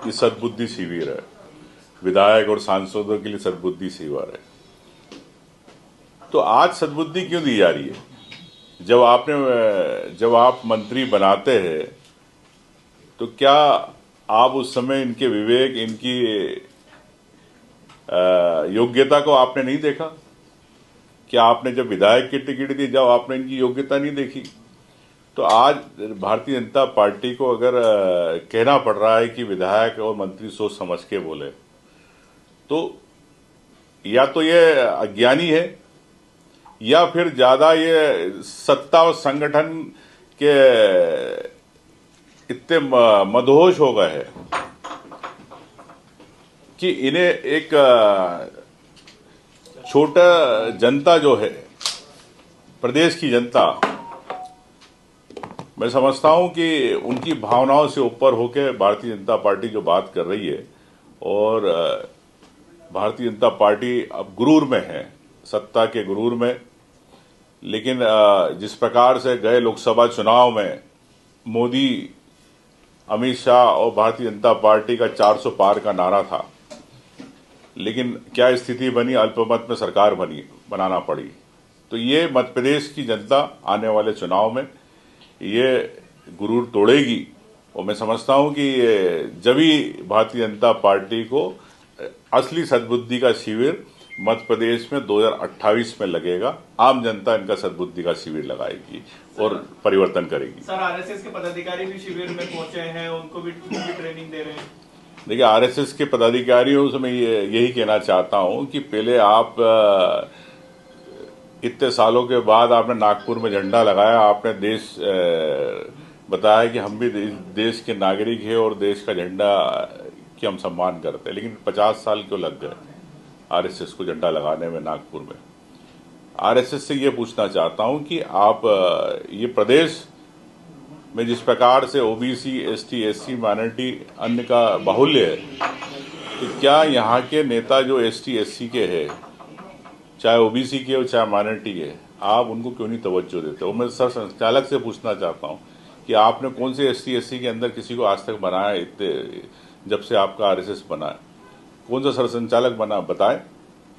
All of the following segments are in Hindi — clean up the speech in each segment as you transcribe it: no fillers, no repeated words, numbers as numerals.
ये सद्बुद्धि शिविर है, विधायक और सांसदों के लिए सद्बुद्धि शिविर है। तो आज सद्बुद्धि क्यों दी जा रही है? जब आप मंत्री बनाते हैं तो क्या आप उस समय इनके विवेक, इनकी योग्यता को आपने नहीं देखा? क्या आपने जब विधायक की टिकट दी, जब आपने इनकी योग्यता नहीं देखी? तो आज भारतीय जनता पार्टी को अगर कहना पड़ रहा है कि विधायक और मंत्री सोच समझ के बोले, तो या तो ये अज्ञानी है या फिर ज्यादा ये सत्ता और संगठन के इतने मदहोश हो गए हैं कि इन्हें एक छोटा जनता जो है, प्रदेश की जनता, मैं समझता हूं कि उनकी भावनाओं से ऊपर होकर भारतीय जनता पार्टी जो बात कर रही है, और भारतीय जनता पार्टी अब गुरूर में है, सत्ता के गुरूर में। लेकिन जिस प्रकार से गए लोकसभा चुनाव में मोदी, अमित शाह और भारतीय जनता पार्टी का 400 पार का नारा था, लेकिन क्या स्थिति बनी? अल्पमत में सरकार बनाना पड़ी। तो ये मध्य प्रदेश की जनता आने वाले चुनाव में ये गुरूर तोड़ेगी, और मैं समझता हूं कि जब ही भारतीय जनता पार्टी को असली सद्बुद्धि का शिविर मध्य प्रदेश में 2028 में लगेगा। आम जनता इनका सद्बुद्धि का शिविर लगाएगी और परिवर्तन करेगी। सर, आरएसएस के पदाधिकारी भी शिविर में पहुंचे हैं, उनको भी ट्रेनिंग दे रहे हैं। देखिए, आरएसएस के पदाधिकारियों से मैं यही कहना चाहता हूं कि पहले आप इतने सालों के बाद आपने नागपुर में झंडा लगाया, आपने देश बताया कि हम भी देश के नागरिक हैं और देश का झंडा की हम सम्मान करते हैं, लेकिन 50 साल क्यों लग गए आरएसएस को झंडा लगाने में नागपुर में? आरएसएस से ये पूछना चाहता हूं कि आप ये प्रदेश में जिस प्रकार से ओबीसी, एसटी, एससी, माइनॉरिटी, अन्य का बाहुल्य है, तो क्या यहाँ के नेता जो एसटी, एससी के हैं, चाहे ओबीसी के हो चाहे माइनॉरिटी के, आप उनको क्यों नहीं तवज्जो देते? और मैं सर संचालक से पूछना चाहता हूँ कि आपने कौन से एसटी, एससी के अंदर किसी को आज तक बनाया? इतने जब से आपका आरएसएस बना है, कौन सा सर संचालक बना, बताएं।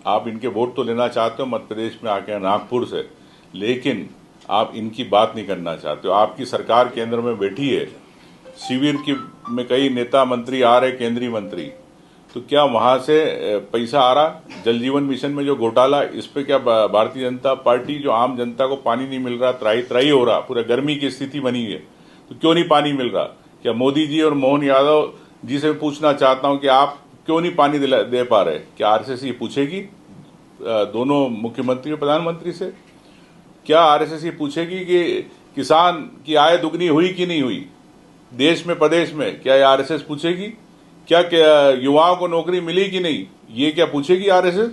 आप इनके वोट तो लेना चाहते हो मध्य प्रदेश में आके नागपुर से, लेकिन आप इनकी बात नहीं करना चाहते हो। आपकी सरकार केंद्र में बैठी है, शिविर की में कई नेता मंत्री आ रहे, केंद्रीय मंत्री, तो क्या वहां से पैसा आ रहा? जल जीवन मिशन में जो घोटाला, इस पे क्या भारतीय जनता पार्टी, जो आम जनता को पानी नहीं मिल रहा, त्राही त्राही हो रहा, पूरा गर्मी की स्थिति बनी है, तो क्यों नहीं पानी मिल रहा? क्या मोदी जी और मोहन यादव जी से पूछना चाहता हूं कि आप क्यों नहीं पानी दे पा रहे? क्या आरएसएस ये पूछेगी दोनों मुख्यमंत्री और प्रधानमंत्री से? क्या आरएसएस ये पूछेगी कि किसान की आय दुगनी हुई कि नहीं हुई देश में, प्रदेश में? क्या ये आरएसएस पूछेगी? क्या युवाओं को नौकरी मिली कि नहीं? ये क्या पूछेगी आरएसएस?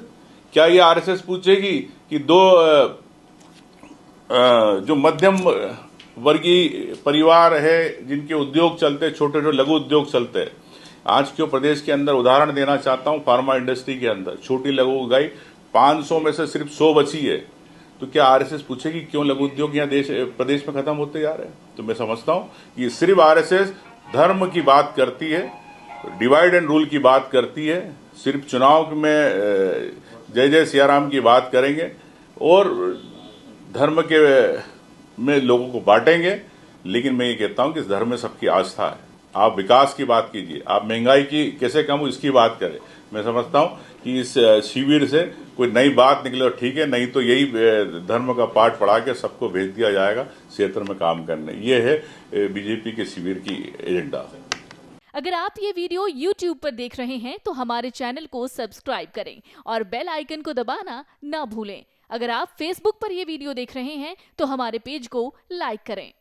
क्या ये आरएसएस पूछेगी कि जो मध्यम वर्गीय परिवार है, जिनके उद्योग चलते, छोटे छोटे लघु उद्योग चलते हैं, आज क्यों प्रदेश के अंदर उदाहरण देना चाहता हूं, फार्मा इंडस्ट्री के अंदर छोटी लघु उद्योग 500 में से सिर्फ 100 बची है, तो क्या आरएसएस पूछेगी क्यों लघु उद्योग यहाँ प्रदेश में खत्म होते जा रहे हैं? तो मैं समझता हूं कि सिर्फ आरएसएस धर्म की बात करती है, डिवाइड एंड रूल की बात करती है, सिर्फ चुनाव में जय जय सियाराम की बात करेंगे और धर्म के में लोगों को बांटेंगे। लेकिन मैं ये कहता हूं कि इस धर्म में सबकी आस्था है। आप विकास की बात कीजिए, आप महंगाई की कैसे कम हो इसकी बात करें। मैं समझता हूं कि इस शिविर से कोई नई बात निकले तो ठीक है, नहीं तो यही धर्म का पाठ पढ़ा के सबको भेज दिया जाएगा क्षेत्र में काम करने। ये है बीजेपी के शिविर की एजेंडा। अगर आप ये वीडियो YouTube पर देख रहे हैं तो हमारे चैनल को सब्सक्राइब करें और बेल आइकन को दबाना ना भूलें। अगर आप Facebook पर ये वीडियो देख रहे हैं तो हमारे पेज को लाइक करें।